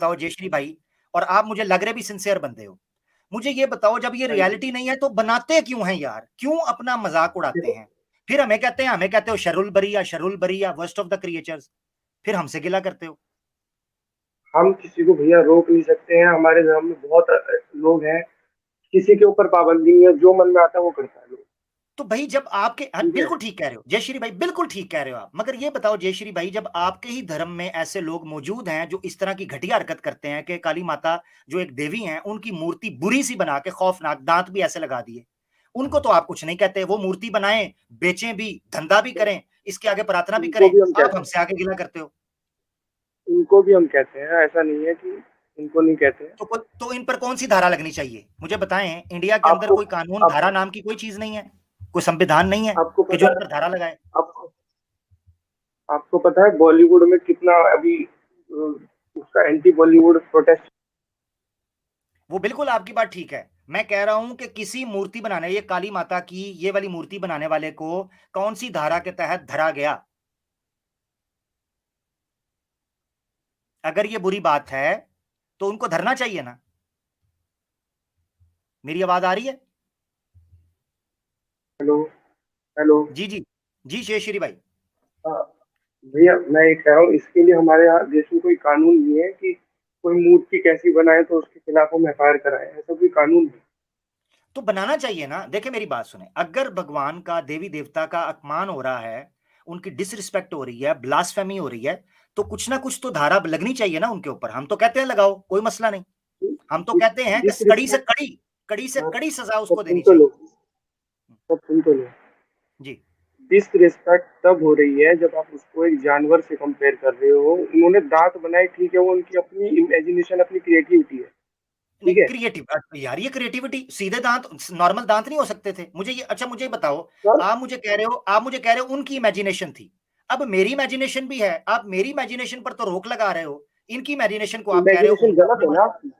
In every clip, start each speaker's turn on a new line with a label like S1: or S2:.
S1: बताओ जयश्री भाई, और आप मुझे लग रहे भी सिंसियर बंदे हो, मुझे ये बताओ जब ये
S2: हाँ जी।
S1: रियलिटी नहीं है तो बनाते क्यों हैं यार? क्यों अपना मजाक उड़ाते
S2: देखो,
S1: हैं? फिर हमें कहते हो शरुल बरिया वर्स्ट ऑफ द क्रिएचर्स, फिर हमसे गिला करते हो।
S2: हम किसी को भैया रोक नहीं सकते हैं, हमारे धर्म में बहुत लोग हैं, किसी के ऊपर पाबंदी नहीं है, जो मन में आता है वो करता है लोग।
S1: तो भाई जब आपके,
S2: ठीक है।
S1: बिल्कुल ठीक कह रहे हो जयश्री भाई, बिल्कुल ठीक कह रहे हो आप, मगर ये बताओ जयश्री भाई, जब आपके ही धर्म में ऐसे लोग मौजूद हैं जो इस तरह की घटिया हरकत करते हैं कि काली माता जो एक देवी हैं उनकी मूर्ति बुरी सी बना के खौफनाक दांत भी ऐसे लगा दिए, उनको तो आप कुछ नहीं कहते, वो मूर्ति बनाएं, बेचें भी, धंधा भी करें, इसके आगे प्रार्थना भी
S2: उनको
S1: करें,
S2: भी हम
S1: आप
S2: कहते हैं,
S1: हमसे आगे गिला करते हो।
S2: उनको भी हम कहते हैं, ऐसा नहीं है कि उनको नहीं कहते हैं।
S1: तो इन पर कौन सी धारा लगनी चाहिए मुझे बताएं? इंडिया के अंदर
S2: आपको
S1: कोई कानून
S2: आप,
S1: धारा नाम की कोई चीज नहीं है, कोई संविधान नहीं है
S2: आपको
S1: कि जो
S2: पता
S1: इन
S2: है,
S1: पर धारा लगाए।
S2: आपको आपको पता है बॉलीवुड में कितना अभी उसका एंटी बॉलीवुड प्रोटेस्ट।
S1: वो बिल्कुल आपकी बात ठीक है, मैं कह रहा हूं कि किसी मूर्ति बनाने, ये काली माता की ये वाली मूर्ति बनाने वाले को कौन सी धारा के तहत धरा गया? अगर ये बुरी बात है तो उनको धरना चाहिए ना। मेरी आवाज आ रही है?
S2: हेलो। हेलो।
S1: जी जी, जी शेषरी भाई।
S2: हाँ, भैया मैं ये कह रहा हूँ, इसके लिए हमारे यहाँ देश में कोई कानून नहीं है कि कोई मूर्ति कैसी बनाए तो उसके खिलाफ हम एफआईआर कराए, ऐसा कोई कानून नहीं।
S1: तो बनाना चाहिए ना। देखिए मेरी बात सुने, अगर भगवान का, देवी देवता का अपमान हो रहा है, उनकी डिसरिस्पेक्ट हो रही है, ब्लास्फेमी हो रही है, तो कुछ ना कुछ तो धारा लगनी चाहिए ना उनके ऊपर। हम तो कहते हैं लगाओ, कोई मसला नहीं, हम तो कहते हैं कि
S2: जिस रिस्पेक्ट,
S1: कड़ी से
S2: हाँ,
S1: कड़ी सजा
S2: सब
S1: उसको
S2: सुन
S1: देनी
S2: तो लो,
S1: चाहिए।
S2: सब सुन तो लो।
S1: जी।
S2: डिसरिस्पेक्ट तब हो रही है जब आप उसको एक जानवर से कंपेयर कर रहे हो। उन्होंने दांत बनाए, ठीक है, वो उनकी अपनी इमेजिनेशन, अपनी क्रिएटिविटी है।
S1: नहीं
S2: ठीक है
S1: क्रिएटिव यार, ये क्रिएटिविटी, सीधे दांत, नॉर्मल दांत नहीं हो सकते थे? मुझे ये, अच्छा मुझे बताओ,
S2: सर,
S1: आप मुझे कह रहे हो उनकी इमेजिनेशन थी, अब मेरी इमेजिनेशन भी है, आप मेरी इमेजिनेशन पर तो रोक लगा रहे हो, इनकी इमेजिनेशन को आप कह रहे हो
S2: इमेजिनेशन
S1: उनका
S2: गलत
S1: अपना
S2: है ना
S1: मत।
S2: आपकी।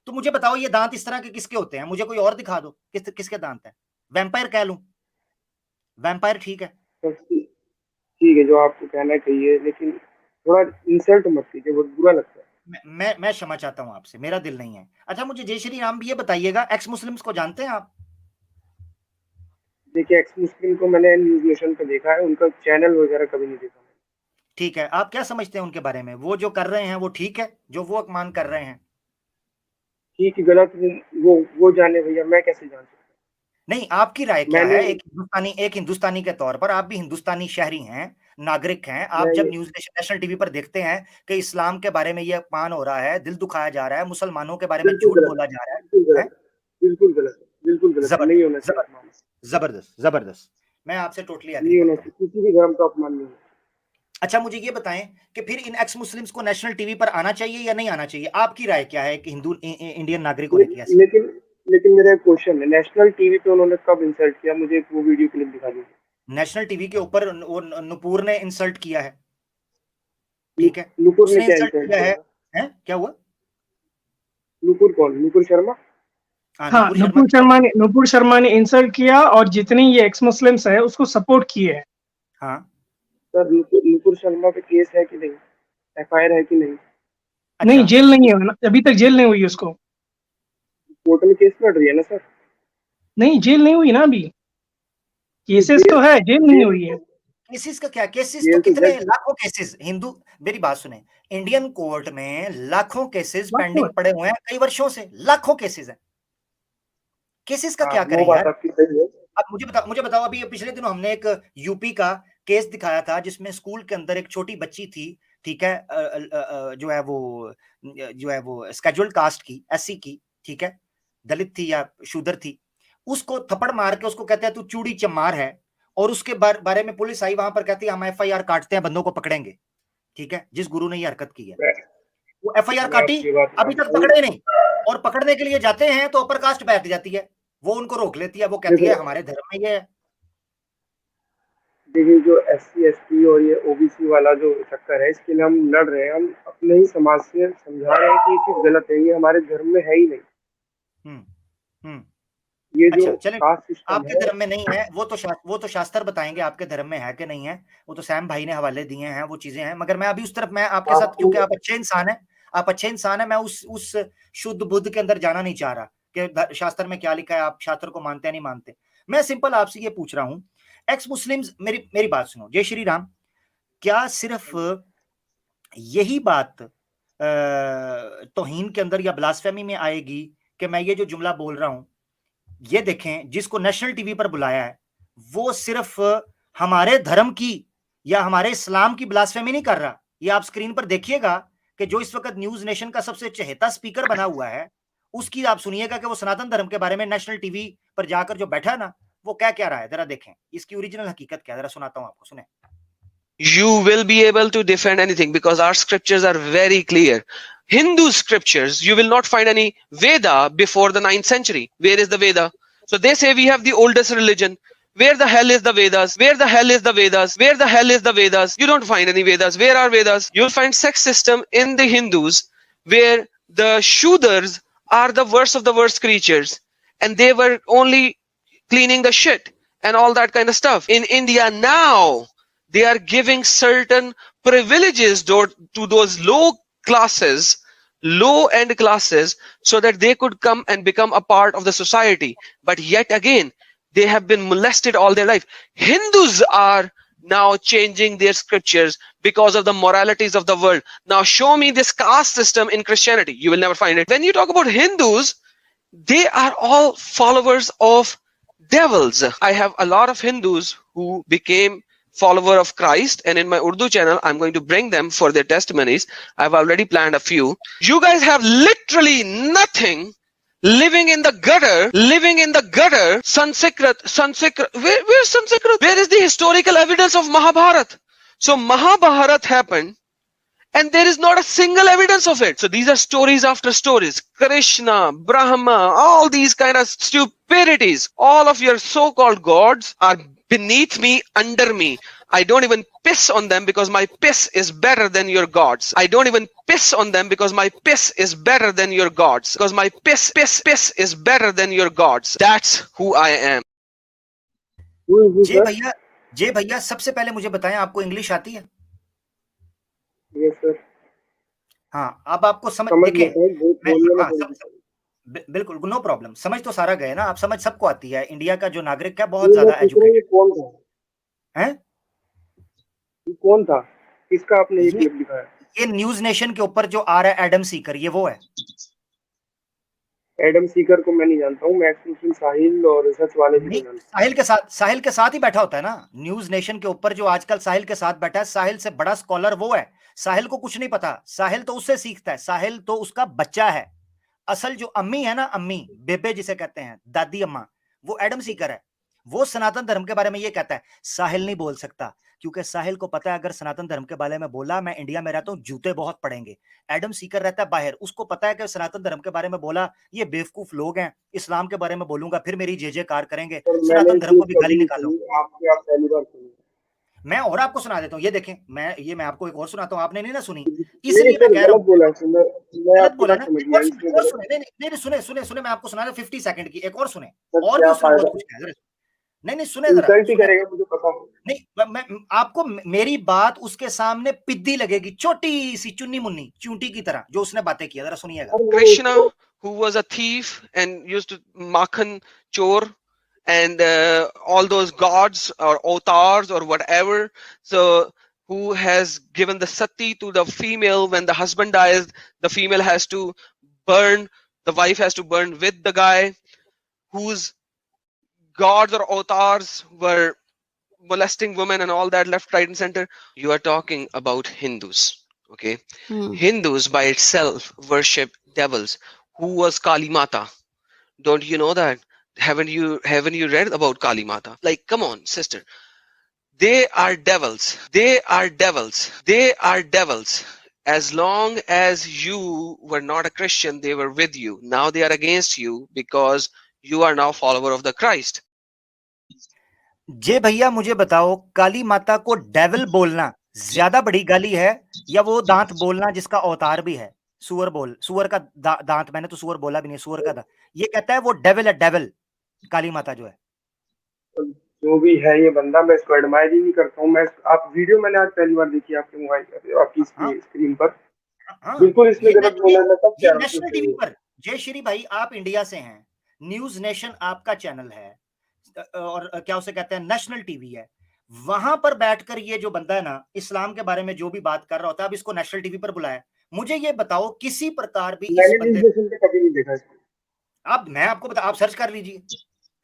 S1: तो मुझे बताओ ये दांत इस तरह के किसके होते हैं? मुझे कोई और दिखा दो किसके दांत हैं। वैम्पायर कह लूं, वैम्पायर ठीक है।
S2: सर, ठीक है, जो आपको कहना चाहिए, लेकिन थोड़ा इंसल्ट मत कीजिए, बहुत बुरा लगता है।
S1: मैं क्षमा चाहता हूं आपसे, मेरा दिल नहीं है। अच्छा मुझे जय श्री राम भी ये बताइएगा, एक्स मुस्लिम्स को जानते हैं आप?
S2: देखिए, एक्स मुस्लिम को मैंने न्यूज नेशन पे देखा है, उनका चैनल वगैरह कभी नहीं देखा मैंने।
S1: ठीक है, आप क्या समझते हैं उनके बारे में? वो जो कर रहे हैं वो ठीक है, जो वो अपमान कर रहे हैं?
S2: ठीक गलत वो जाने भैया, मैं कैसे जान सकता
S1: नहीं, आपकी राय
S2: हूँ?
S1: क्या
S2: मैंने
S1: है? एक हिंदुस्तानी के तौर पर, आप भी हिंदुस्तानी शहरी हैं, नागरिक हैं, आप
S2: मैं
S1: जब
S2: ये
S1: न्यूज नेशनल टीवी पर देखते हैं कि इस्लाम के बारे में ये अपमान हो रहा है, दिल दुखाया जा रहा है, मुसलमानों के बारे में
S2: बिल्कुल
S1: झूठ
S2: गलत
S1: बोला
S2: है,
S1: जा रहा
S2: बिल्कुल
S1: है,
S2: गलत है, बिल्कुल गलत है, बिल्कुल गलत है, नहीं
S1: जबरदस्त
S2: होना चाहिए
S1: जबर
S2: अपमान।
S1: जबरदस्त जबरदस्त, मैं आपसे टोटली एग्री
S2: नहीं होना
S1: करता हूँ।
S2: चाहिए, किसी भी धर्म का अपमान नहीं होना
S1: अच्छा मुझे ये बताएं कि फिर इन एक्स मुस्लिम्स को नेशनल टीवी पर आना चाहिए या नहीं आना चाहिए? आपकी राय क्या है कि इंडियन नागरिक होने की
S2: चाहिए।
S1: हैसियत?
S2: लेकिन मेरा एक क्वेश्चन है, नेशनल टीवी पे उन्होंने कब इंसल्ट किया? मुझे एक वो वीडियो क्लिप दिखा दीजिए।
S1: नेशनल टीवी के ऊपर वो नुपुर ने इंसल्ट किया है, ठीक है,
S2: नुपुर ने
S1: उसने
S2: क्या
S1: इंसल्ट
S2: इंसल्ट
S1: किया
S2: किया
S1: है।
S2: था?
S1: हैं क्या हुआ?
S2: नुपुर कौन? नुपुर शर्मा?
S1: हाँ
S3: हाँ,
S1: नुपुर शर्मा की बात।
S3: नुपुर शर्मा ने इंसल्ट किया और जितने ये एक्स मुस्लिम्स है उसको सपोर्ट किए हैं।
S1: हाँ।
S2: सर, नुपुर शर्मा पे केस है कि नहीं, एफआईआर है कि नहीं?
S3: नहीं,
S1: अच्छा
S3: जेल नहीं है ना, अभी तक जेल नहीं हुई उसको।
S2: कोर्ट में केस लड़ रही है ना सर?
S3: नहीं, जेल नहीं हुई ना अभी।
S2: तो
S3: केसेस तो
S2: जेल
S3: है, जेल नहीं
S2: जेल
S3: हुई है।
S2: तो
S1: केसेस का क्या? केसेस तो
S2: जेल तो
S1: कितने
S2: जज।
S1: लाखों केसेस हिंदू, मेरी बात सुने, इंडियन कोर्ट में लाखों केसेस
S3: बात
S1: पेंडिंग पड़े हुए हैं, कई वर्षों से लाखों केसेस हैं, केसेस का
S2: हाँ,
S1: क्या
S2: वो
S1: करें
S2: बात
S1: यार?
S2: आपकी सही है।
S1: अब मुझे बताओ, अभी पिछले दिनों हमने एक यूपी का केस दिखाया था जिसमें स्कूल के अंदर एक छोटी बच्ची थी, ठीक है, जो है वो स्केड्यूल्ड कास्ट की, एससी की, ठीक है, दलित थी या शूद्र थी, उसको थप्पड़ मार के उसको कहते हैं तू चूड़ी चमार है, और उसके बारे में पुलिस आई वहां पर, कहती है हम एफआईआर काटते हैं, बंदों को पकड़ेंगे, ठीक है, जिस गुरु ने ये हरकत की है।
S2: मैं
S1: वो एफआईआर
S2: मैं
S1: काटी,
S2: आपकी बात
S1: अभी तक
S2: मानता हूँ।
S1: पकड़े नहीं, और पकड़ने के लिए जाते हैं तो अपर कास्ट बैठ जाती है, वो उनको रोक लेती है, वो कहती
S2: देखो,
S1: है हमारे धर्म में ये है।
S2: देखिए, जो एससी एसटी और ये ओबीसी वाला जो चक्कर है, इसके लिए हम लड़ रहे हैं, हम अपने ही समाज से समझा रहे हैं कि ये चीज गलत है, ये हमारे धर्म में है ही नहीं।
S1: हम्म हम्म।
S2: ये जो
S1: अच्छा चले,
S2: कास्ट सिस्टम
S1: आपके
S2: है।
S1: धर्म में नहीं है वो तो वो तो शास्त्र बताएंगे आपके धर्म में है कि नहीं है, वो तो सैम भाई ने हवाले दिए हैं, वो चीजें हैं, मगर मैं अभी उस तरफ, मैं आपके साथ,
S2: आपको
S1: क्योंकि आप अच्छे इंसान हैं, आप अच्छे इंसान है, मैं उस शुद्ध बुद्ध के अंदर जाना नहीं चाह रहा कि शास्त्र में क्या लिखा है, आप शास्त्र को मानते हैं नहीं मानते। मैं सिंपल आपसे ये पूछ रहा हूं, एक्स मुस्लिम्स, मेरी बात सुनो, जय श्री राम। क्या सिर्फ यही बात तौहीन के अंदर या ब्लास्फेमी में आएगी कि मैं ये जो जुमला बोल रहा हूं, ये देखें जिसको नेशनल टीवी पर बुलाया है वो सिर्फ हमारे धर्म की या हमारे इस्लाम की ब्लास्फेमी नहीं कर रहा। ये आप स्क्रीन पर देखिएगा कि जो इस वक्त न्यूज नेशन का सबसे चहेता स्पीकर बना हुआ है, उसकी आप सुनिएगा कि वो सनातन धर्म के बारे में नेशनल टीवी पर जाकर जो बैठा है ना, वो क्या रहा है, जरा देखें इसकी ओरिजिनल हकीकत क्या है, जरा सुनाता हूं आपको, सुने।
S4: You will be able to defend anything because our scriptures are very clear. Hindu scriptures, you will not find any Veda before the 9th century. Where is the Veda? So they say we have the oldest religion. Where the hell is the Vedas? Where the hell is the Vedas? Where the hell is the Vedas? You don't find any Vedas. Where are Vedas? You'll find sex system in the Hindus where the Shudras are the worst of the worst creatures and they were only cleaning the shit and all that kind of stuff. In India now, they are giving certain privileges to those low-end classes, so that they could come and become a part of the society. But yet again, they have been molested all their life. Hindus are now changing their scriptures because of the moralities of the world. Now show me this caste system in Christianity. You will never find it. When you talk about Hindus, they are all followers of devils. I have a lot of Hindus who became follower of Christ, and in my Urdu channel I'm going to bring them for their testimonies. I've already planned a few. You guys have literally nothing, living in the gutter. Sanskrit, where's Sanskrit? Where is the historical evidence of Mahabharata? So Mahabharata happened and there is not a single evidence of it. So these are stories after stories. Krishna, Brahma, all these kind of stupidities. All of your so-called gods are beneath me, under me. I don't even piss on them because my piss is better than your gods. I don't even piss on them because my piss is better than your gods. Because my piss is better than your gods. That's who I am.
S1: जे भैया सबसे पहले मुझे बताएं, आपको English आती है?
S2: Yes sir.
S1: हाँ, अब आपको समझ देखें, बिल्कुल नो प्रॉब्लम, समझ तो सारा गए ना, आप समझ सबको आती है। इंडिया का जो नागरिक है बहुत ज्यादा एजुकेटेड है।
S2: कौन था, किसका आपने ये क्लिप दिखाया?
S1: ये न्यूज नेशन के ऊपर जो आ रहा है एडम सीकर, ये वो है।
S2: एडम सीकर को मैं नहीं जानता हूँ, मैं एक्सक्लूसिव साहिल और रिसर्च वाले भी जानता हूँ।
S1: साहिल के साथ ही बैठा होता है ना न्यूज नेशन के ऊपर, जो आजकल साहिल के साथ बैठा है। साहिल से बड़ा स्कॉलर वो है। साहिल को कुछ नहीं पता, साहिल तो उससे सीखता है, साहिल तो उसका बच्चा है। असल जो अम्मी है ना, अम्मी बेबे जिसे कहते हैं, दादी अम्मा, वो एडम सीकर है। वो सनातन धर्म के बारे में ये कहता है। साहिल नहीं बोल सकता क्योंकि साहिल को पता है अगर सनातन धर्म के बारे में बोला, मैं इंडिया में रहता हूं, जूते बहुत पड़ेंगे। एडम सीकर रहता है बाहर, उसको पता है कि सनातन धर्म के बारे में बोला ये बेवकूफ लोग हैं, इस्लाम के बारे में बोलूंगा फिर मेरी जय जयकार करेंगे, सनातन धर्म को भी गाली निकालो। मैं और आपको सुना देता हूँ, ये देखें, मैं आपको एक और सुनाता हूँ, आपने नहीं ना सुनी, इसलिए मैं कह रहा हूँ। गलत बोला ना, और सुने, नहीं सुने, मैं आपको सुना रहा 50 सेकंड की, एक और सुने, और भी उसमें बहुत कुछ है। नहीं सुने जरा,
S2: मुझे पता
S1: नहीं, मैं आपको मेरी बात उसके सामने पिद्दी लगेगी, छोटी सी चुन्नी मुन्नी चूंटी की तरह, जो उसने बातें की, जरा सुनिएगा।
S4: Krishna, who was a thief and used to makhan chor, and all those gods or avatars or whatever, so who has given the sati to the female, when the husband dies, the female has to burn, the wife has to burn with the guy, whose gods or avatars were molesting women and all that, left, right and center. You are talking about Hindus, okay? Hindus by itself worship devils. Who was Kali Mata? Don't you know that? Haven't you read about Kali Mata? Like, come on, sister. They are devils. As long as you were not a Christian, they were with you. Now they are against you because you are now follower of the Christ.
S1: जे भैया मुझे बताओ, काली माता को devil बोलना ज्यादा बड़ी गाली है या वो दांत बोलना जिसका अवतार भी है? सुअर का दांत, मैंने तो सुअर बोला भी नहीं, सुअर का दांत, ये कहता है वो डेविल है, डेविल काली माता जो है।
S2: जो भी है ये बंदा, मैं इसको एडमायर ही नहीं करता हूँ। आप वीडियो मैंने आज पहली बार देखी आपके मोबाइल पर, आपकी स्क्रीन पर।
S1: हाँ,
S2: बिल्कुल इसमें
S1: ये
S2: गलत बोला, मैं सब
S1: ये
S2: कह रहा हूँ
S1: नेशनल
S2: कि
S1: टीवी
S2: सही है।
S1: पर जयश्री भाई आप इंडिया से हैं, न्यूज नेशन आपका चैनल है और क्या उसे कहते हैं नेशनल टीवी है, वहां पर बैठकर ये जो बंदा है ना इस्लाम के बारे में जो भी बात कर रहा होता है, अब इसको नेशनल टीवी पर बुलाया। मुझे ये बताओ किसी प्रकार भी इस
S2: मैंने न्यूज
S1: बंदे,
S2: नेशन पे कभी नहीं देखा इसको।
S1: आप मैं आपको बता, आप सर्च कर लीजिए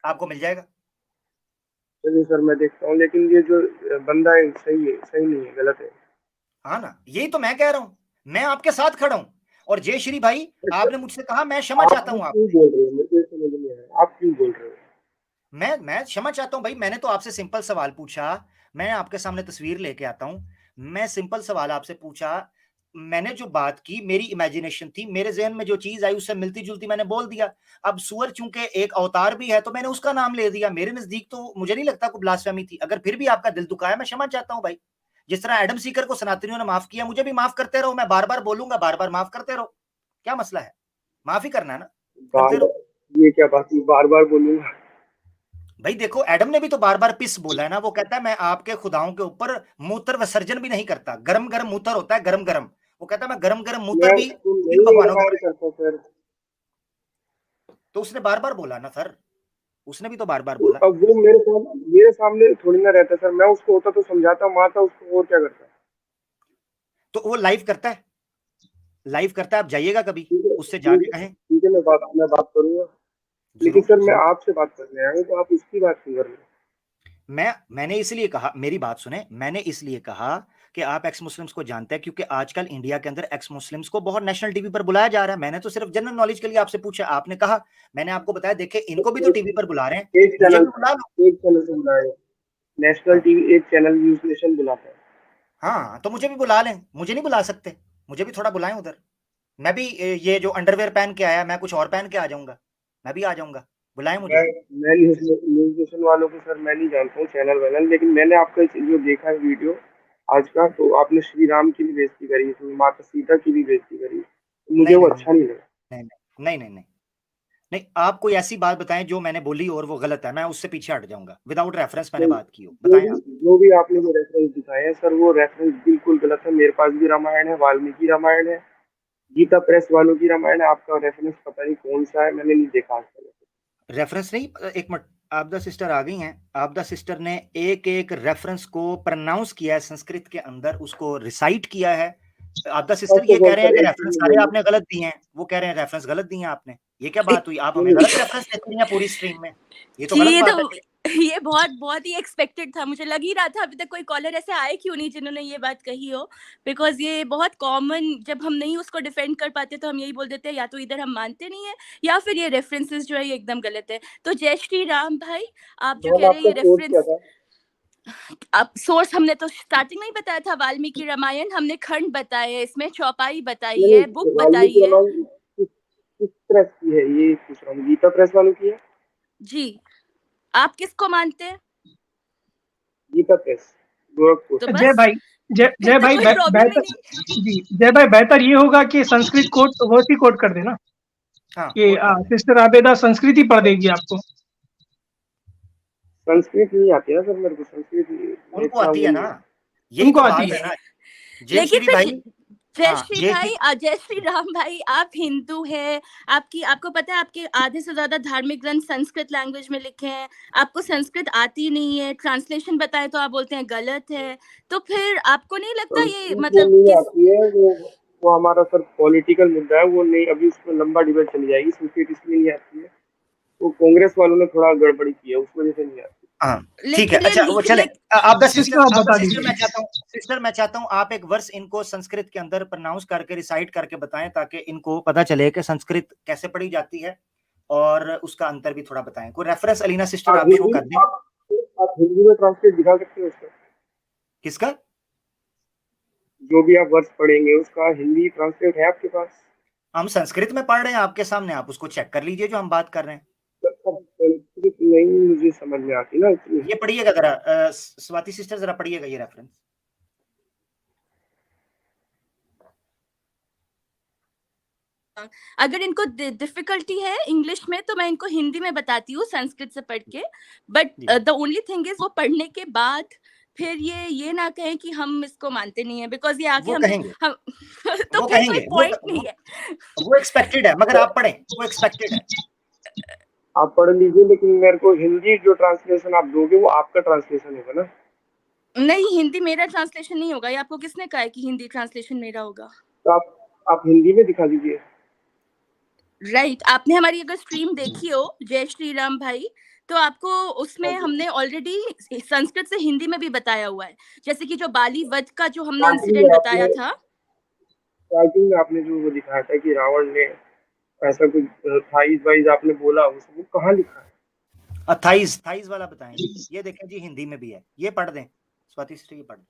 S1: आपको मिल जाएगा।
S2: चलिए सर मैं देखता हूँ, लेकिन ये जो बंदा है सही है, सही नहीं है, गलत है।
S1: हाँ ना, यही तो मैं कह रहा हूं, मैं आपके साथ खड़ा हूं। और जयश्री भाई
S2: अच्छा,
S1: आपने मुझसे कहा मैं क्षमा
S2: आप
S1: चाहता
S2: भी
S1: हूं
S2: क्यों
S1: आपसे,
S2: बोल रहे हो, मेरे को ये समझ नहीं आ रहा आप क्यों बोल रहे हो।
S1: मैं क्षमा चाहता हूं भाई, मैंने तो आपसे सिंपल सवाल पूछा, मैं आपके सामने तस्वीर लेके आता हूं, मैं सिंपल सवाल आपसे पूछा, मैंने जो बात की मेरी इमेजिनेशन थी, मेरे जहन में जो चीज आई उससे मिलती जुलती मैंने बोल दिया। अब सुअर चूंकि एक अवतार भी है तो मैंने उसका नाम ले दिया, मेरे नजदीक तो मुझे नहीं लगता कोई ब्लास्फेमी थी। अगर फिर भी आपका दिल दुखाया मैं क्षमा चाहता हूं भाई, जिस तरह एडम सीकर को सनातनियों ने माफ किया मुझे भी माफ करते रहो, मैं बार बार बोलूंगा, बार बार माफ करते रहो, क्या मसला है, माफी करना है ना,
S2: बार
S1: करते रहो।
S2: बार ये क्या बात हुई, बार बार बोलूंगा।
S1: भाई देखो एडम ने भी तो बार बार पिस बोला है ना, वो कहता है मैं आपके खुदाओं के ऊपर मूत्र विसर्जन भी नहीं करता, गरम गरम मूत्र होता है, गरम गरम, वो कहता है मैं गरम गरम मूत्र
S2: मैं
S1: भी
S2: तो
S1: इन
S2: नहीं
S1: भगवानों के
S2: रामायण
S1: ऊपर।
S2: करता सर।
S1: तो उसने बार बार बोला ना सर, उसने भी तो बार बार
S2: तो
S1: बोला।
S2: अब वो मेरे सामने थोड़ी ना रहता सर, मैं उसको होता तो समझाता, मारता उसको, और क्या करता।
S1: तो वो लाइव करता है, लाइव करता है, आप जाइएगा कभी
S2: ठीक है
S1: उससे
S2: ठीक
S1: जाके
S2: है
S1: कहें।
S2: ठीक है, मैं बात करूंगा। लेकिन
S1: जरूर
S2: सर मैं
S1: जरूर,
S2: आपसे बात करने आया हूँ, तो आप उसकी बात क्यों कर रहे हो।
S1: मैंने इसलिए कहा, मेरी बात सुने, मैंने इसलिए कहा कि आप एक्स मुस्लिम्स को जानते हैं क्योंकि आजकल इंडिया के अंदर एक्स मुस्लिम्स को बहुत नेशनल टीवी पर बुलाया जा रहा है। मैंने तो सिर्फ जनरल नॉलेज के लिए आपसे पूछा, आपने कहा, मैंने आपको बताया देखे इनको भी तो टीवी पर बुला रहे हैं,
S2: एक
S1: मुझे
S2: चैनल
S1: भी बुला लो।
S2: एक चैनल से बुलाया है। नेशनल
S1: हाँ
S2: टीवी एक चैनल न्यूज नेशन बुलाता है।
S1: हाँ, तो मुझे भी बुला लें, मुझे नहीं बुला सकते, मुझे भी थोड़ा बुलाएं उधर। मैं भी ये जो अंडरवेयर पहन के आया मैं कुछ और पहन के आ जाऊंगा, मैं भी आ जाऊंगा, बुलाएं
S2: मैं
S1: मुझे।
S2: मैं न्यूज नेशन वालों को सर मैं नहीं जानता हूँ चैनल वैनल, लेकिन मैंने आपका जो देखा है वीडियो आज का, तो आपने श्री राम की भी बेइज्जती करी, तो माता सीता की भी बेइज्जती करी, तो मुझे
S1: नहीं
S2: वो
S1: नहीं नहीं
S2: अच्छा नहीं लगा।
S1: नहीं नहीं नहीं नहीं नहीं, आप कोई ऐसी बात बताएं जो मैंने बोली और वो गलत है, मैं उससे पीछे हट जाऊंगा, विदाउट रेफरेंस मैंने
S2: नहीं,
S1: बात की हो,
S2: जो
S1: बताएं
S2: भी
S1: आप।
S2: जो भी आपने जो रेफरेंस दिखाए हैं सर, वो रेफरेंस बिल्कुल गलत है। मेरे पास भी रामायण है, वाल्मीकि रामायण है, गीता प्रेस वालों की रामायण है। आपका रेफरेंस पता नहीं कौन सा है, मैंने नहीं देखा आज तक।
S1: रेफरेंस नहीं, एक मिनट, आपदा सिस्टर आ गई हैं, आपदा सिस्टर ने एक एक रेफरेंस को प्रोनाउंस किया है संस्कृत के अंदर, उसको रिसाइट किया है। आपदा सिस्टर
S2: फर्स्ट
S1: ये
S2: ऑफ
S1: कह
S2: ऑल
S1: रहे हैं
S2: सर
S1: कि
S2: एक चीज
S1: रेफरेंस
S2: मैं
S1: सारे
S2: बोलूँ,
S1: आपने गलत दिए हैं, वो कह रहे हैं रेफरेंस गलत दिए हैं आपने, ये क्या बात हुई, आप हमें
S2: नहीं,
S1: गलत रेफरेंस देते हैं पूरी स्ट्रीम में, ये तो
S5: जी
S1: गलत
S5: ये
S1: बात है।
S5: तो ये बहुत बहुत ही एक्सपेक्टेड था, मुझे लग ही रहा था अभी तक कोई कॉलर ऐसे आए क्यों नहीं जिन्होंने ये बात कही हो, बिकॉज ये बहुत कॉमन, जब हम नहीं उसको डिफेंड कर पाते तो हम यही बोल देते हैं या तो इधर हम मानते नहीं है या फिर ये रेफरेंसेस जो है ये एकदम गलत है। तो जय श्री राम भाई, आप जो
S2: मैम
S5: कह रहे हैं
S2: आपका
S5: ये
S2: सोर्स क्या
S5: रेफरेंस,
S2: था।
S5: अब सोर्स हमने तो स्टार्टिंग में ही बताया था, वाल्मीकि रामायण हमने खंड बताए हैं, इसमें चौपाई बताई
S2: नहीं
S5: है, बुक
S2: नहीं,
S5: बताई
S2: वाल्मीकि
S5: है।
S2: रामायण किस प्रेस की है ये पूछ रहा हूँ, गीता प्रेस वालों की है।
S5: जी, आप किसको मानते हैं?
S2: गीता प्रेस गोरखपुर।
S5: तो
S3: जय
S5: बस
S3: भाई,
S5: फिर
S3: जय
S5: तो
S3: भाई
S5: कोई प्रॉब्लम ही
S3: बेहतर,
S5: नहीं।
S3: जी जय भाई बेहतर ये होगा कि संस्कृत कोट वैसी कोट कर देना
S1: हाँ
S3: कि
S1: कोट कर दें,
S3: सिस्टर आबेदा संस्कृत ही पढ़ देगी आपको।
S2: संस्कृत नहीं आती ना सर, मेरे को संस्कृत
S1: उनको
S2: इतना
S1: आती
S2: वो
S1: है
S2: नहीं
S1: ना,
S2: है।
S1: यही
S3: उनको
S1: तो
S3: आती
S1: बात
S3: है।
S1: है ना जय
S5: लेकिन
S1: श्री
S5: फिर
S1: भाई। हाँ
S5: जय श्री राम भाई, आप हिंदू हैं, आपकी आपको पता है आपके आधे से ज्यादा धार्मिक ग्रंथ संस्कृत लैंग्वेज में लिखे हैं, आपको संस्कृत आती नहीं है, ट्रांसलेशन बताए तो आप बोलते हैं गलत है, तो फिर आपको नहीं लगता ये
S2: संस्कृत वो
S5: मतलब
S2: नहीं
S5: किस,
S2: आती है, वो हमारा सर पॉलिटिकल मुद्दा है, वो नहीं, अभी उसमें लंबा डिबेट चली जाएगी। संस्कृत इसलिए नहीं आती है, वो कांग्रेस वालों ने थोड़ा गड़बड़ी की है, उस वजह से नहीं आती।
S1: हाँ ठीक है,
S5: लेकिन
S1: अच्छा वो चले,
S5: ले,
S1: आपदा
S3: सिस्टर आप बता
S1: सिस्टर
S3: दीजिए।
S1: मैं चाहता हूँ, सिस्टर मैं चाहता हूँ आप एक वर्ष इनको संस्कृत के अंदर प्रोनाउंस करके रिसाइट करके बताएं ताकि इनको पता चले कि संस्कृत कैसे पढ़ी जाती है और उसका अंतर भी थोड़ा बताएं, कोई रेफरेंस अलीना सिस्टर
S2: आप
S1: आप शो
S2: हिंदी
S1: कर दें।
S2: आप हिंदी में ट्रांसलेट दिखा सकते हो उसका,
S1: किसका?
S2: जो भी आप वर्ड्स पढ़ेंगे उसका हिंदी ट्रांसलेट है आपके पास।
S1: हम संस्कृत में पढ़ रहे हैं आपके सामने, आप उसको चेक कर लीजिए जो हम बात कर रहे हैं।
S2: संस्कृत नहीं मुझे समझ में आती ना इतनी।
S1: ये पढ़िएगा जरा, स्वाति सिस्टर जरा पढ़िएगा ये रेफरेंस।
S5: अगर इनको डिफिकल्टी है इंग्लिश में तो मैं इनको हिंदी में बताती हूँ संस्कृत से पढ़ के, but the only thing is वो पढ़ने के बाद फिर ये ना कहें कि हम इसको मानते नहीं है, बिकॉज ये आके
S1: वो
S5: हमसे
S1: कहेंगे
S5: हम तो
S1: वो
S5: फिर कोई
S1: कहेंगे
S5: पॉइंट नहीं है।
S1: वो एक्सपेक्टेड है, मगर आप पढ़ें, वो एक्सपेक्टेड है।
S2: आप पढ़ लीजिए, लेकिन मेरे को हिंदी जो ट्रांसलेशन आप दोगे वो आपका ट्रांसलेशन होगा ना।
S5: नहीं, हिंदी मेरा ट्रांसलेशन नहीं होगा। ये आपको किसने कहा है कि हिंदी ट्रांसलेशन मेरा होगा?
S2: तो आप हिंदी में दिखा दीजिए।
S5: राइट, आपने हमारी अगर स्ट्रीम देखी हो जय श्री राम भाई, तो आपको उसमें हमने ऑलरेडी संस्कृत से हिंदी में भी बताया हुआ है। जैसे कि जो बाली वध का जो हमने इंसिडेंट बताया था,
S2: स्टार्टिंग में आपने जो वो दिखाया था कि रावण ने ऐसा कुछ थाईज वाइज आपने बोला, उसको कहाँ लिखा है?
S1: थाइज थाइज वाला बताएं जी। ये देखें जी, हिंदी में भी है, ये पढ़ दें स्वाति श्री, पढ़ दें।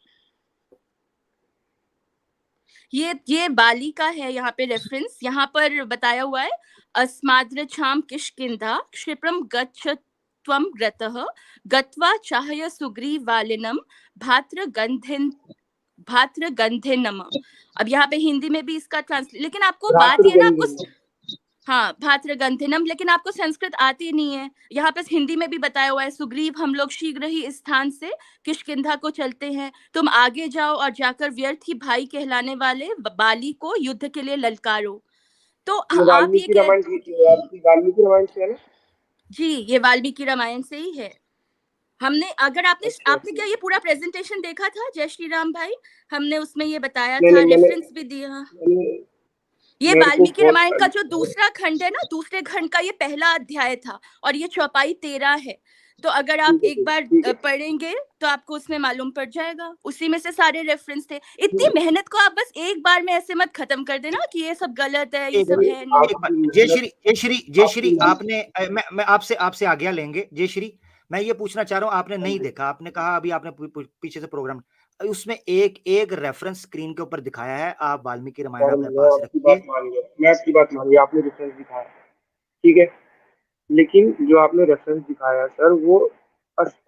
S5: ये बाली का है, यहाँ पे रेफरेंस यहाँ पर बताया हुआ है। अस्माद्रछाम किष्किंधा क्षिप्रम गच्छ त्वं ग्रतः गत्वा चाहय सुग्रीवालिनं भातृगंधिनम। अब यहाँ पे हिंदी में भी इसका ट्रांसलेट, लेकिन आपको बात ये ना, आपको हाँ भातृगंधिनम, लेकिन आपको संस्कृत आती नहीं है। यहाँ पे हिंदी में भी बताया हुआ है, सुग्रीव हम लोग शीघ्र ही इस स्थान से किष्किंधा को चलते हैं, तुम आगे जाओ और जाकर व्यर्थ ही भाई कहलाने वाले बाली को युद्ध के लिए ललकारो। तो आप ये
S2: वाल्मीकि रामायण से है ना?
S5: जी, ये वाल्मीकि रामायण से ही है। हमने, अगर आपने क्या ये पूरा प्रेजेंटेशन देखा था जय श्री राम भाई? हमने उसमें ये बताया था, रेफरेंस भी दिया। ये वाल्मीकि रामायण का जो दूसरा खंड है ना, दूसरे खंड का ये पहला अध्याय था और ये चौपाई 13 है। तो अगर आप एक बार पढ़ेंगे तो आपको उसमें मालूम पड़ जाएगा, उसी में से सारे रेफरेंस थे। इतनी मेहनत को आप बस एक बार में ऐसे मत खत्म कर देना कि ये सब गलत है, ये सब है नहीं।
S1: जय श्री आपने, मैं आपसे आज्ञा लेंगे। जय श्री, मैं ये पूछना चाह रहा हूँ, आपने नहीं देखा, आपने कहा अभी आपने पीछे से प्रोग्राम, उसमें एक रेफरेंस स्क्रीन के ऊपर दिखाया है, आप वाल्मीकि रामायण अपने पास रखिए।
S2: मैं आपकी बात मान लिया, आपने रेफरेंस दिखाया, ठीक है, लेकिन जो आपने रेफरेंस दिखाया सर, वो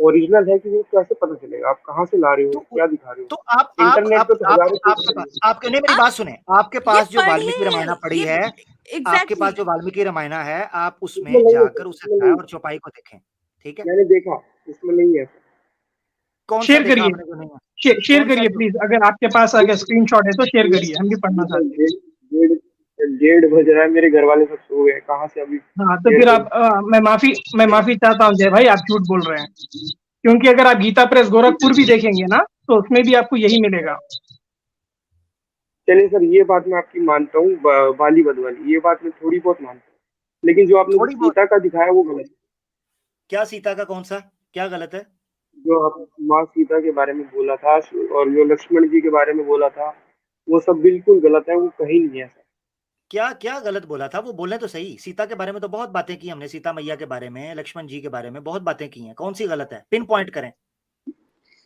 S2: ओरिजिनल है कि वो कैसे पता चलेगा? आप कहाँ से ला रहे हो, क्या दिखा रहे हो?
S1: तो आप
S2: इंटरनेट पे
S1: आपके नहीं, मेरी बात सुने, आपके पास जो वाल्मीकि रामायण पड़ी है,
S5: exactly.
S1: आपके पास जो वाल्मीकि रामायण है, आप उसमें जाकर उसे अध्याय और चौपाई को देखें, ठीक है?
S2: मैंने देखा, उसमें नहीं है।
S1: कौन
S3: शेयर
S1: सा देखा
S3: करिए,
S1: आपने जो नहीं है?
S3: शेयर करिए प्लीज, अगर आपके पास अगर स्क्रीनशॉट है तो शेयर करिए, हम भी पढ़ना चाहते हैं।
S2: 1:30 बज रहा है, मेरे घर वाले सब सो गए, कहाँ से अभी?
S3: हाँ, तो फिर आप मैं माफी चाहता हूँ जय भाई, आप झूठ बोल रहे हैं, क्योंकि अगर आप गीता प्रेस गोरखपुर भी देखेंगे ना, तो उसमें भी आपको यही मिलेगा।
S2: चलिए सर, ये बात मैं आपकी मानता हूँ, वाली बदवाली, ये बात मैं थोड़ी बहुत मानता हूँ, लेकिन जो आपने सीता का दिखाया वो गलत है।
S1: क्या सीता का कौन सा, क्या गलत है?
S2: जो आप माँ सीता के बारे में बोला था और जो लक्ष्मण जी के बारे में बोला था, वो सब बिल्कुल गलत है, वो कहीं नहीं है।
S1: क्या क्या गलत बोला था? वो बोलने तो सही। सीता के बारे में तो बहुत बातें की हमने, सीता मैया के बारे में, लक्ष्मण जी के बारे में बहुत बातें की हैं, कौन सी गलत है? पिन पॉइंट करें।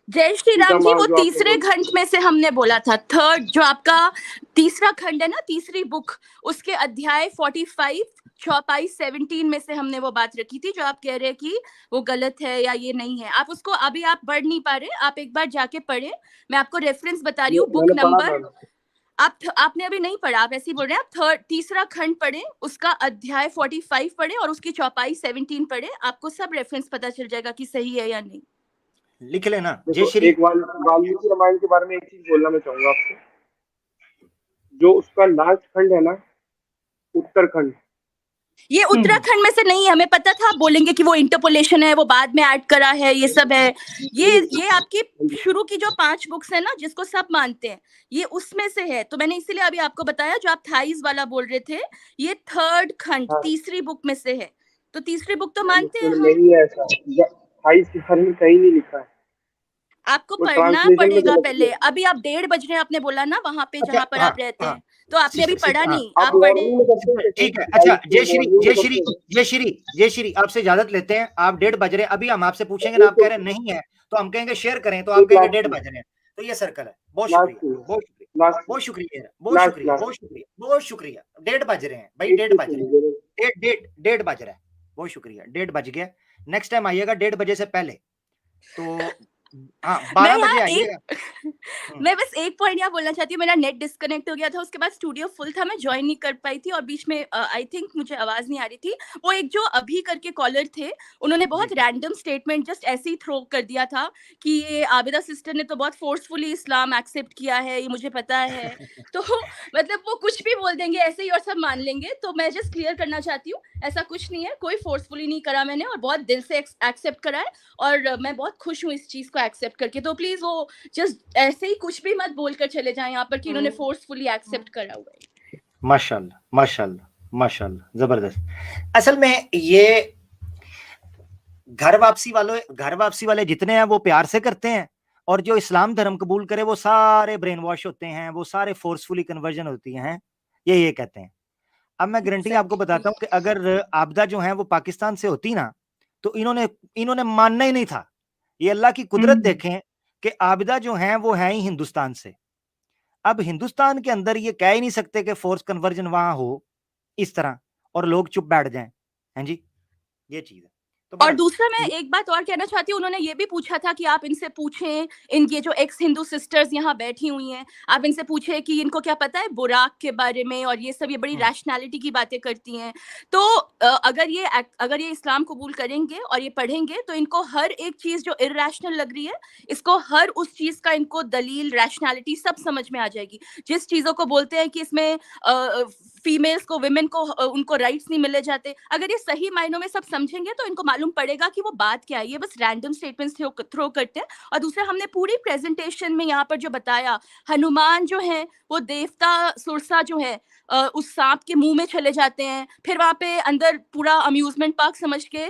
S5: जय श्री राम जी, वो तीसरे खंड में से हमने बोला था, थर्ड जो आपका तीसरा खंड है ना, तीसरी बुक, उसके अध्याय 45 चौपाई 17 में से हमने वो बात रखी थी, जो आप कह रहे हैं कि वो गलत है या ये नहीं है। आप उसको अभी आप पढ़ नहीं पा रहे, आप एक बार जाके पढ़े, मैं आपको रेफरेंस बता रही हूँ, बुक नंबर। आपने अभी नहीं पढ़ा, आप ऐसे ही बोल रहे हैं। आप तीसरा खंड पढ़े, उसका अध्याय 45 पढ़े और उसकी चौपाई 17 पढ़े, आपको सब रेफरेंस पता चल जाएगा कि सही है या नहीं।
S1: लिख लेना। जय श्री।
S2: एक वाल्मीकि रामायण के बारे में एक चीज बोलना मैं चाहूंगा आपसे, जो उसका लास्ट खंड है ना, उत्तरखंड,
S5: ये उत्तराखंड में से नहीं है, हमें पता था। आप बोलेंगे कि वो इंटरपोलेशन है, वो बाद में ऐड करा है, ये सब है। ये आपकी शुरू की जो 5 बुक्स है ना, जिसको सब मानते हैं, ये उसमें से है। तो मैंने इसीलिए अभी आपको बताया, जो आप थाइज वाला बोल रहे थे, ये थर्ड खंड तीसरी बुक में से है। तो तीसरी बुक तो मानते हैं हम।
S2: नहीं है ऐसा, थाइज के बारे में कहीं नहीं लिखा है,
S5: आपको पढ़ना पड़ेगा पहले। अभी आप 1:30 बज रहे हैं, आपने बोला ना वहां पे जहाँ पर आप रहते हैं, तो आपने अभी पढ़ा नहीं, आप पढ़े।
S1: ठीक है, अच्छा जय श्री आपसे इजाजत लेते हैं। आप 1:30 बज रहे हैं, अभी हम आपसे पूछेंगे ना, आप कह रहे हैं नहीं है, तो हम कहेंगे शेयर करें, तो आप कहेंगे 1:30 बज रहे हैं। तो ये सर्कल है। बहुत शुक्रिया, बहुत शुक्रिया, बहुत शुक्रिया, बहुत शुक्रिया, बहुत शुक्रिया, बहुत शुक्रिया। 1:30 बज रहे हैं भाई, 1:30 बज रहे हैं, 1:30 बज रहा है। बहुत शुक्रिया, 1:30 बज गया। नेक्स्ट टाइम आइएगा 1:30 बजे से पहले। तो हाँ,
S5: मैं
S1: 12 बजे
S5: यहाँ
S1: आइएगा।
S5: मैं बस एक पॉइंट यहाँ बोलना चाहती हूँ, मेरा नेट डिस्कनेक्ट हो गया था, उसके बाद स्टूडियो फुल था, मैं ज्वाइन नहीं कर पाई थी और बीच में आई थिंक मुझे आवाज नहीं आ रही थी। वो एक जो अभी करके कॉलर थे, उन्होंने बहुत
S1: जी।
S5: रैंडम स्टेटमेंट जस्ट ऐसे ही थ्रो कर दिया था कि ये आबिदा सिस्टर ने तो बहुत फोर्सफुली इस्लाम एक्सेप्ट किया है, ये मुझे पता है। तो मतलब वो कुछ भी बोल देंगे ऐसे ही और सब मान लेंगे। तो मैं जस्ट क्लियर करना चाहती हूँ, ऐसा कुछ नहीं है, कोई फोर्सफुली नहीं करा मैंने, और बहुत दिल से एक्सेप्ट करा है और मैं बहुत खुश हूँ इस चीज को एक्सेप्ट करके। तो प्लीज वो जस्ट ऐसे ही कुछ भी मत बोलकर चले जाएं यहाँ पर कि इन्होंने फोर्सफुली एक्सेप्ट करा हुआ है।
S1: माशाल्लाह, माशाल्लाह, माशाल्लाह, जबरदस्त। असल में ये घर वापसी वाले जितने हैं वो प्यार से करते हैं, और जो इस्लाम धर्म कबूल करे वो सारे ब्रेन वॉश होते हैं, वो सारे फोर्सफुली कन्वर्जन होती हैं, ये कहते हैं। अब मैं गारंटी आपको बताता हूँ कि अगर आबदा जो है वो पाकिस्तान से होती ना, तो इन्होंने मानना ही नहीं था। ये अल्लाह की कुदरत देखें कि आबिदा जो हैं वो है ही हिंदुस्तान से। अब हिंदुस्तान के अंदर ये कह ही नहीं सकते कि फोर्स कन्वर्जन वहां हो इस तरह और लोग चुप बैठ जाएं। हैं जी, ये चीज है। तो
S5: और
S1: बहरहाल
S5: दूसरा मैं एक बात और कहना चाहती हूँ, उन्होंने ये भी पूछा था कि आप इनसे पूछें, इन ये जो एक्स हिंदू सिस्टर्स यहाँ बैठी हुई हैं, आप इनसे पूछें कि इनको क्या पता है बुराक के बारे में, और ये सब ये बड़ी रैशनैलिटी की बातें करती हैं। तो अगर ये इस्लाम कबूल करेंगे और ये पढ़ेंगे तो इनको हर एक चीज जो इर्रेशनल लग रही है, इसको हर उस चीज का इनको दलील, रैशनैलिटी सब समझ में आ जाएगी। जिस चीजों को बोलते हैं कि इसमें फीमेल्स को, विमेन को उनको राइट्स नहीं मिले जाते, अगर ये सही मायनों में सब समझेंगे तो इनको मालूम पड़ेगा कि वो बात क्या है। ये बस रैंडम स्टेटमेंट्स थ्रो करते हैं। और दूसरा, हमने पूरी प्रेजेंटेशन में यहाँ पर जो बताया, हनुमान जो है वो देवता सुरसा जो है उस सांप के मुंह में चले जाते हैं, फिर वहां पे अंदर पूरा अम्यूजमेंट पार्क समझ के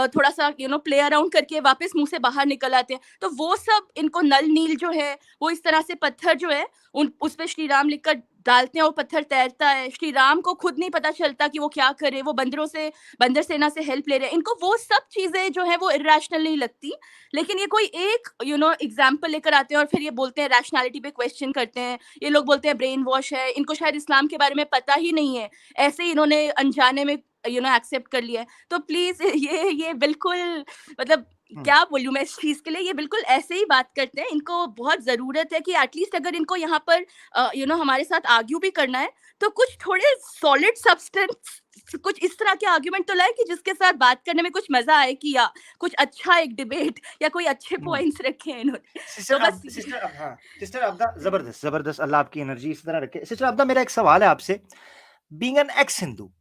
S5: थोड़ा सा प्ले अराउंड करके वापस मुंह से बाहर निकल आते हैं। तो वो सब इनको नल नील जो है वो इस तरह से पत्थर जो है उस पे श्री राम लिखकर डालते हैं, वो पत्थर तैरता है। श्री राम को खुद नहीं पता चलता कि वो क्या करे, वो बंदर सेना से हेल्प ले रहे हैं। इनको वो सब चीजें जो है वो इरेशनल नहीं लगती, लेकिन ये कोई एक एग्जाम्पल लेकर आते हैं और फिर ये बोलते हैं, रैशनैलिटी पे क्वेश्चन करते हैं। ये लोग बोलते हैं ब्रेन वॉश है, इनको शायद इस्लाम के बारे में पता ही नहीं है, ऐसे ही इन्होंने अनजाने में एक्सेप्ट कर लिया है। तो प्लीज ये बिल्कुल, मतलब क्या बोलूं मैं इस चीज के लिए, ये बिल्कुल ऐसे ही बात करते हैं। इनको बहुत जरूरत है कि एटलीस्ट अगर इनको यहाँ पर हमारे साथ आर्ग्यू भी करना है तो कुछ थोड़े सॉलिड सब्सटेंस, कुछ इस तरह के आर्ग्यूमेंट तो लाए कि जिसके साथ बात करने में कुछ मजा आए, कि या कुछ अच्छा एक डिबेट या कोई अच्छे पॉइंट्स रखे हैं इन्होंने। तो
S1: सिस्टर अब्दा, जबरदस्त जबरदस्त, अल्लाह आपकी एनर्जी इस तरह रखे। सिस्टर अब्दा, मेरा एक सवाल है आपसे, बीइंग एन एक्स हिंदू,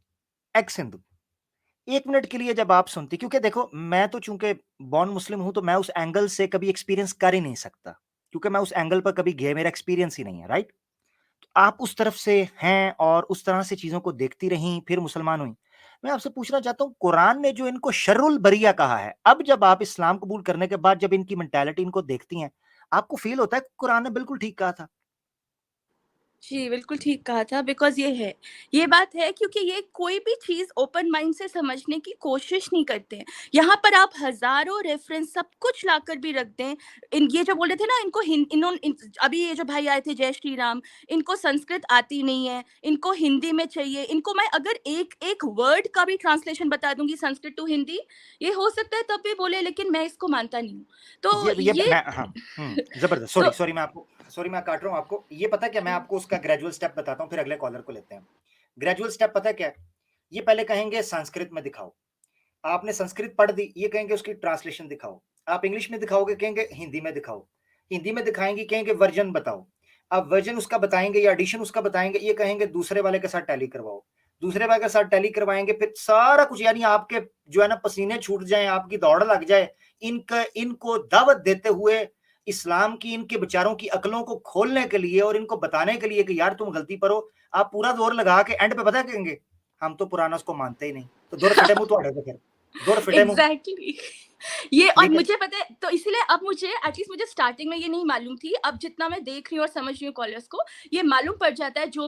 S1: एक मिनट के लिए जब आप सुनती, क्योंकि देखो मैं तो चूंकि बॉर्न मुस्लिम हूं तो मैं उस एंगल से कभी एक्सपीरियंस कर ही नहीं सकता, क्योंकि मैं उस एंगल पर कभी गया, मेरा एक्सपीरियंस ही नहीं है, राइट? तो आप उस तरफ से हैं और उस तरह से चीजों को देखती रही, फिर मुसलमान हुई। मैं आपसे पूछना चाहता हूँ, कुरान ने जो इनको शर्रुल बरिया कहा है, अब जब आप इस्लाम कबूल करने के बाद जब इनकी मेंटालिटी इनको देखती हैं, आपको फील होता है कि कुरान ने बिल्कुल ठीक कहा था?
S5: जी, बिल्कुल ठीक कहा था। बिकॉज़ ये बात है, क्योंकि ये कोई भी चीज़ ओपन माइंड से समझने की कोशिश नहीं करते हैं। यहाँ पर आप हज़ारों रेफ़रेंस सब कुछ लाकर भी रख दें। ये जो बोल रहे थे ना, इनको अभी ये जो भाई आए थे जय श्री राम, इनको संस्कृत आती नहीं है, इनको हिंदी में चाहिए। इनको मैं अगर एक वर्ड का भी ट्रांसलेशन बता दूँगी संस्कृत टू हिंदी, ये हो सकता है तब भी बोले, लेकिन मैं इसको मानता नहीं हूँ। तो ये
S1: मैं हाँ, जबरदस्त।
S5: तो
S1: सॉरी मैं काट रहा हूँ आपको। ये पता क्या, मैं आपको उसका ग्रेजुअल स्टेप बताता हूँ, फिर अगले कॉलर को लेते हैं। ग्रेजुअल स्टेप पता क्या है? ये पहले कहेंगे संस्कृत में दिखाओ, आपने संस्कृत पढ़ दी, ये कहेंगे उसकी ट्रांसलेशन दिखाओ। आप इंग्लिश में दिखाओगे, कहेंगे हिंदी में दिखाओ। हिंदी में दिखाएंगे, कहेंगे वर्जन बताओ। अब वर्जन उसका बताएंगे या एडिशन उसका बताएंगे, ये कहेंगे दूसरे वाले के साथ टैली करवाओ। दूसरे वाले के साथ टैली करवाएंगे, फिर सारा कुछ, यानी आपके जो है ना पसीने छूट जाए, आपकी दौड़ लग जाए, इनको दावत देते हुए इस्लाम की, इनके बेचारों की अकलों को खोलने के लिए और इनको बताने के लिए कि यार तुम गलती पर हो। आप पूरा जोर लगा के एंड पे पता कहेंगे, हम तो पुराना उसको मानते ही नहीं। तो दौर फिटे मुंह तो फिर दौर फिटे मुंह।
S5: एग्जैक्टली ये, और मुझे पता है, तो इसलिए अब मुझे एटलीस्ट, मुझे स्टार्टिंग में ये नहीं मालूम थी, अब जितना मैं देख रही हूँ और समझ रही हूँ कॉलर्स को, ये मालूम पड़ जाता है। जो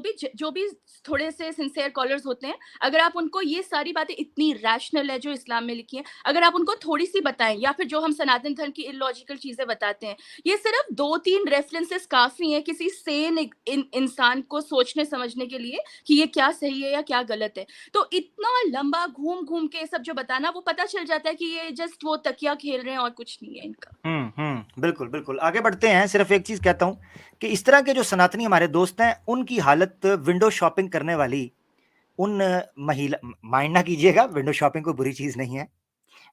S5: भी थोड़े से सिंसियर कॉलर्स होते हैं, अगर आप उनको ये सारी बातें इतनी रैशनल है जो इस्लाम में लिखी है, अगर आप उनको थोड़ी सी बताएं, या फिर जो हम सनातन धर्म की इलॉजिकल चीजें बताते हैं, ये सिर्फ 2-3 रेफरेंसेस काफी हैं किसी सेन इंसान को सोचने समझने के लिए कि ये क्या सही है या क्या गलत है। तो इतना लंबा घूम घूम के सब जो बताना, वो पता चल जाता है कि ये जस्ट वो तकिया खेल रहे हैं और कुछ नहीं है इनका।
S1: बिल्कुल बिल्कुल, आगे बढ़ते हैं। सिर्फ एक चीज कहता हूं कि इस तरह के जो सनातनी हमारे दोस्त हैं, उनकी हालत विंडो शॉपिंग करने वाली उन महिला, माइंड ना कीजिएगा, विंडो शॉपिंग कोई बुरी चीज नहीं है,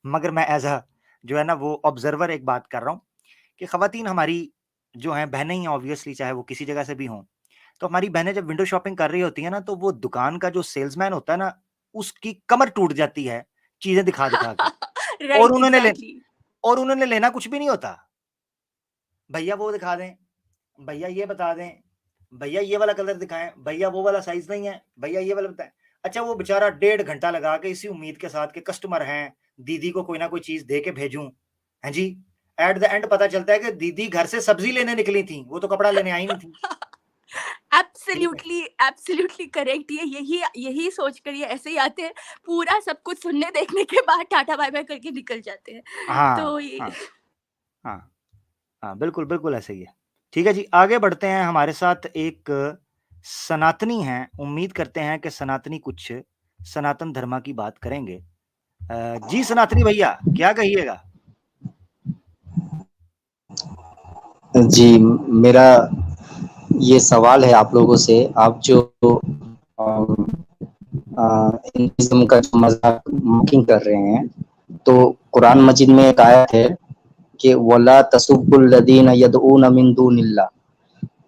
S1: मगर मैं एज अ जो है ना वो ऑब्जर्वर एक बात कर रहा हूँ कि खवातीन हमारी जो हैं बहनें ही, ऑब्वियसली चाहे वो किसी जगह से भी हों, तो हमारी बहनें जब विंडो शॉपिंग कर रही होती है ना, तो वो दुकान का जो सेल्समैन होता है ना, उसकी कमर टूट जाती है चीजें दिखा दिखा के, और
S5: राइट,
S1: उन्होंने
S5: एग्जैक्टली।
S1: और उन्होंने लेना कुछ भी नहीं होता। भैया वो दिखा दें, भैया ये बता दें, भैया ये वाला कलर दिखाएं, भैया वो वाला साइज नहीं है, भैया ये वाला बताएं। अच्छा, वो बेचारा 1.5 घंटा लगा के इसी उम्मीद के साथ कि कस्टमर हैं, दीदी को कोई ना कोई चीज दे के भेजूं, है जी। एट द एंड पता चलता है कि दीदी घर से सब्जी लेने निकली थी, वो तो कपड़ा लेने आई नहीं थी। ठीक है।
S5: Absolutely, absolutely correct. ये यही सोच कर ये ऐसे ही आते हैं, पूरा सब कुछ सुनने देखने के बाद टाटा बाय बाय करके निकल जाते हैं।
S1: हाँ
S5: तो ये
S1: हाँ हाँ हाँ, बिल्कुल बिल्कुल ऐसे ही है। ठीक है जी, आगे बढ़ते हैं। हमारे साथ एक सनातनी हैं, उम्मीद करते हैं कि सनातनी कुछ सनातन धर्म की बात करेंगे। जी सनातनी भैया, क्या कहिएगा?
S6: जी, मेरा ये सवाल है आप लोगों से। आप जो हिंदुइज्म का जो मजाक मॉकिंग कर रहे हैं, तो कुरान मजीद में एक आयत है कि वला तसुब्बुल लदीन यदऊन मिन दूनिल्लाह,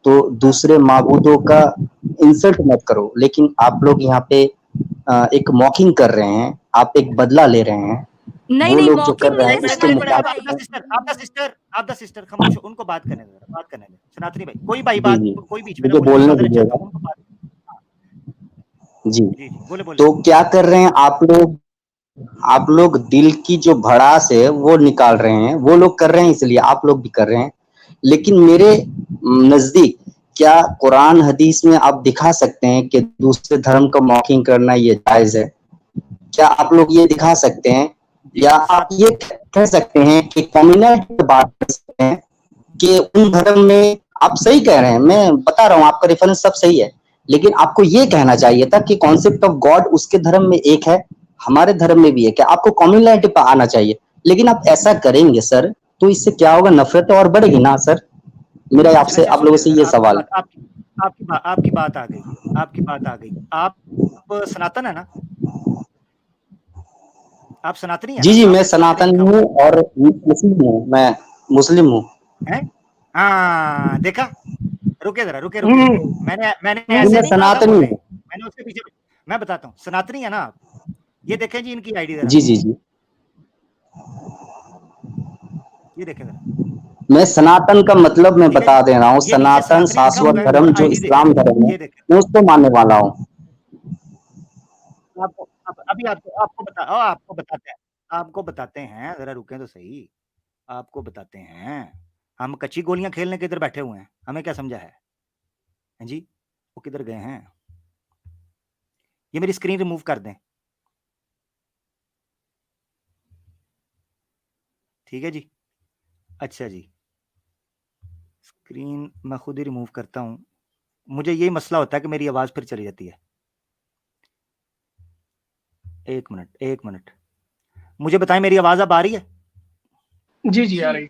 S6: तो दूसरे माबूदों का इंसल्ट मत करो। लेकिन आप लोग यहाँ पे एक मॉकिंग कर रहे हैं, आप एक बदला ले रहे हैं।
S5: नहीं
S6: वो
S5: नहीं,
S6: लोग जो कर
S5: मॉकिंग
S6: रहे
S5: नहीं
S6: हैं
S5: है
S6: उसके
S5: सनातन
S1: आप
S5: भाई।
S1: द
S6: मुताबिक।
S1: सिस्टर, आप द सिस्टर खामोश हो, उनको बात करने दो, बात करने दो। सनातनी भाई, कोई भाई
S6: जी
S1: बात,
S6: जी,
S1: कोई बीच में ना
S6: मुझे
S1: बोले,
S6: बोलने
S1: मुसादरा चाहता
S6: दीजिएगा।
S1: हूँ, उनको बात।
S6: जी,
S1: जी जी, बोले बोले।
S6: तो क्या कर रहे हैं आप लोग दिल की जो भड़ास है वो निकाल रहे हैं। वो लोग कर रहे हैं इसलिए आप लोग भी कर रहे हैं। लेकिन मेरे नजदीक क्या कुरान हदीस में आप दिखा सकते हैं कि दूसरे धर्म का मॉकिंग करना ये जायज है? क्या आप लोग ये दिखा सकते हैं?
S1: जी,
S6: या आप ये कह सकते हैं कि कम्युनिटी पे बात कर सकते हैं कि उन धर्म में आप सही कह रहे हैं, मैं बता रहा हूँ आपका रेफरेंस सब सही है, लेकिन आपको ये कहना चाहिए था कि कॉन्सेप्ट ऑफ गॉड उसके धर्म में एक है, हमारे धर्म में भी एक है। आपको कम्युनिटी पर आना चाहिए। लेकिन आप ऐसा करेंगे सर, तो इससे क्या होगा? नफरत और बढ़ेगी ना सर। मेरा आपसे,
S1: अच्छा
S6: आप लोगों
S1: सुनिए
S6: से
S1: जरा,
S6: ये सवाल।
S1: आपकी बात आ गई, आपकी बात आ गई। आप सनातन है ना? आप सनातनी है
S6: जी
S1: ना?
S6: जी, मैं
S1: आपने सनातनी
S6: सनातन
S1: लिखा हुआ
S6: हूँ और मुस्लिम हूँ। मैं मुस्लिम हूँ।
S1: है? हाँ देखा, रुके जरा, रुके रुके रुके,
S3: हम्म
S1: मैंने मैंने
S6: जी,
S1: ऐसे
S6: मैं
S1: नहीं कहा था
S6: सनातनी
S1: बोले,
S6: हूँ।
S1: मैंने उसके पीछे, मैं बताता हूँ। सनातनी है ना आप? ये देखें जी इनकी आईडी जरा,
S6: जी जी जी,
S1: ये देखें जरा।
S6: मैं सनातन का मतलब मैं
S1: ठीक है
S6: बता
S1: जी,
S6: दे रहा हूँ।
S1: ये नीचे
S6: सनातन
S1: सनातनी लिखा
S6: शाश्वत
S1: हुआ है
S6: धर्म
S1: और
S6: जो
S1: आईडी देखें,
S6: इस्लाम धर्म है,
S1: ये देखें।
S6: मैं उसको मानने वाला हूँ।
S1: अभी आपको बताते हैं, आपको बताते हैं, जरा रुकें तो सही। आपको बताते हैं, हम कच्ची गोलियां खेलने के इधर बैठे हुए हैं, हमें क्या समझा है? हैं जी, वो किधर गए हैं? ये मेरी स्क्रीन रिमूव कर दें, ठीक है जी। अच्छा जी, स्क्रीन मैं खुद ही रिमूव करता हूँ। मुझे यही मसला होता है कि मेरी आवाज फिर चली जाती है। एक मिनट, एक मिनट, मुझे बताएं मेरी आवाज अब आ रही है?
S3: जी जी आ रही।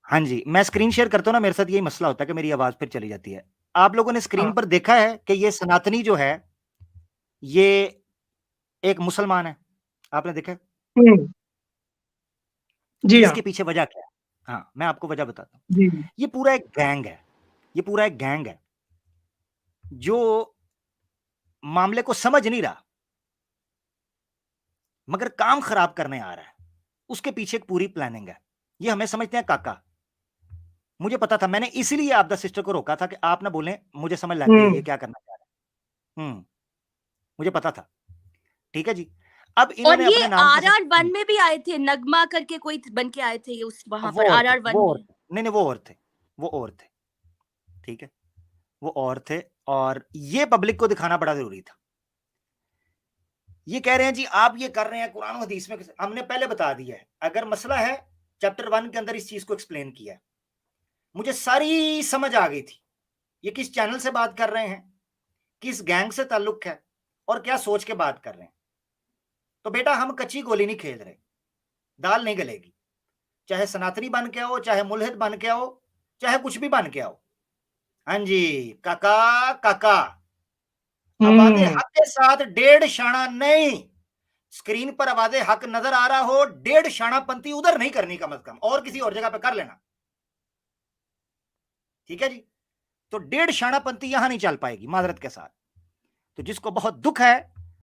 S1: हाँ जी, मैं स्क्रीन शेयर करता हूँ ना, मेरे साथ यही मसला होता है कि मेरी आवाज फिर चली जाती है। आप लोगों ने स्क्रीन
S3: हाँ।
S1: पर देखा है कि ये सनातनी जो है, ये एक मुसलमान है, आपने देखा है?
S3: हम्म जी हाँ।
S1: इसके पीछे वजह क्या है? हाँ, मैं आपको वजह बताता हूँ।
S3: जी
S1: ये पूरा एक गैंग है, ये पूरा एक गैंग है जो मामले को समझ नहीं रहा, मगर काम खराब करने आ रहा है। उसके पीछे एक पूरी प्लानिंग है। ये हमें समझते हैं काका। मुझे पता था, मैंने इसीलिए आप द सिस्टर को रोका था कि आप ना बोलें, मुझे समझ लग गई है ये क्या करना चाह रहा है। मुझे पता था। ठीक है जी। अब
S5: और
S1: इन्होंने
S5: ये
S1: अपने नाम की
S5: RR1 में भी आए थे, नगमा करके कोई बन के आए थे ये उस वहां
S1: वो
S5: पर
S1: और थे,
S5: RR1
S1: वो और
S5: में।
S1: थे, नहीं नहीं, वो और थे, वो और थे। ठीक है, वो और थे, और ये पब्लिक को दिखाना बड़ा जरूरी था। ये कह रहे हैं जी आप ये कर रहे हैं कुरान हदीस में, हमने पहले बता दिया है, अगर मसला है चैप्टर 1 के अंदर इस चीज को एक्सप्लेन किया है। मुझे सारी समझ आ गई थी ये किस चैनल से बात कर रहे हैं, किस गैंग से ताल्लुक है, और क्या सोच के बात कर रहे हैं। तो बेटा हम कच्ची गोली नहीं खेल रहे, दाल नहीं गलेगी, चाहे सनातनी बन के आओ, चाहे मुल्हिद बन के आओ, चाहे कुछ भी बन के आओ। हाँ जी काका, काका आवाज़े हक के साथ 1.5 शाना नहीं, स्क्रीन पर आवाज़े हक नजर आ रहा हो, 1.5 शानापंथी उधर नहीं करनी कम से कम, और किसी और जगह पे कर लेना, ठीक है जी। तो 1.5 शानापंथी यहां नहीं चल पाएगी माजरत के साथ। तो जिसको बहुत दुख है